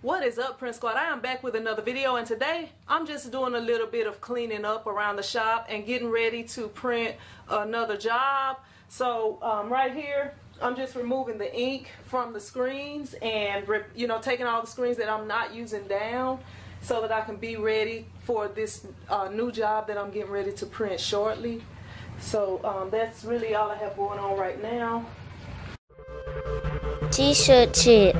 What is up, Print Squad? I am back with another video, and today I'm just doing a little bit of cleaning up around the shop and getting ready to print another job. So right here I'm just removing the ink from the screens and taking all the screens that I'm not using down so that I can be ready for this new job that I'm getting ready to print shortly. So that's really all I have going on right now. T-shirt chick.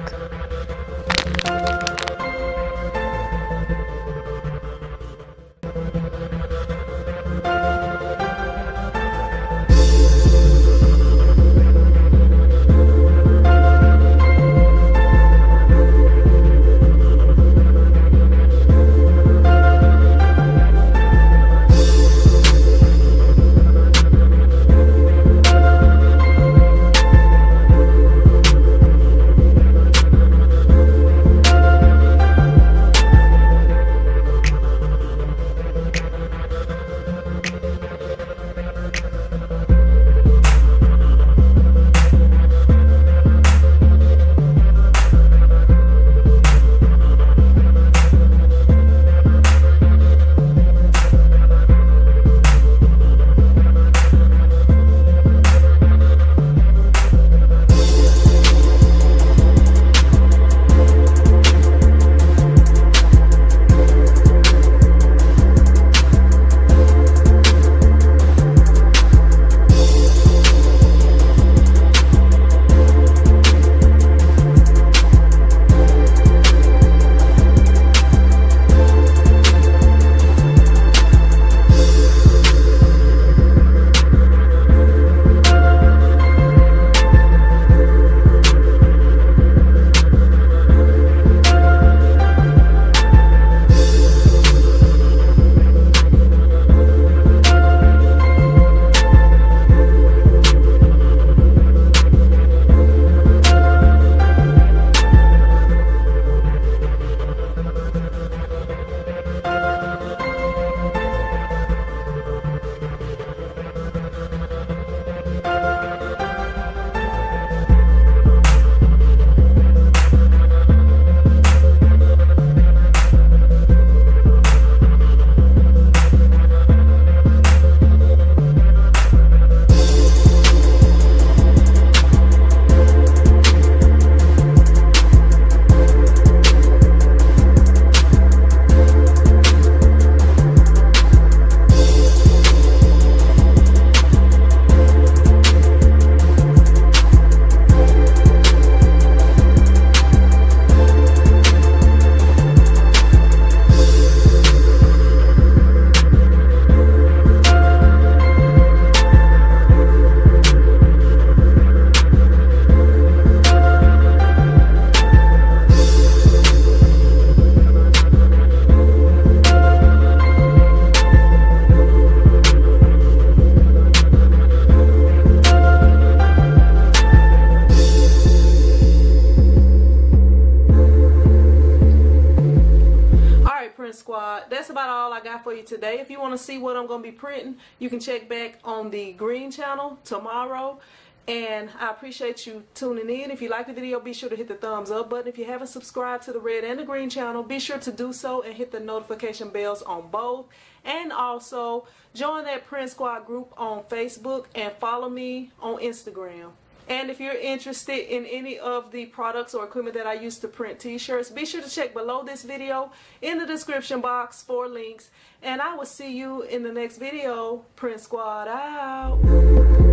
Squad, that's about all I got for you today. If you want to see what I'm going to be printing, you can check back on the green channel tomorrow. And I appreciate you tuning in. If you like the video, be sure to hit the thumbs up button. If you haven't subscribed to the red and the green channel, be sure to do so and hit the notification bells on both. And also join that Print Squad group on Facebook and follow me on Instagram. And if you're interested in any of the products or equipment that I use to print t-shirts, be sure to check below this video in the description box for links. And I will see you in the next video. Print Squad out.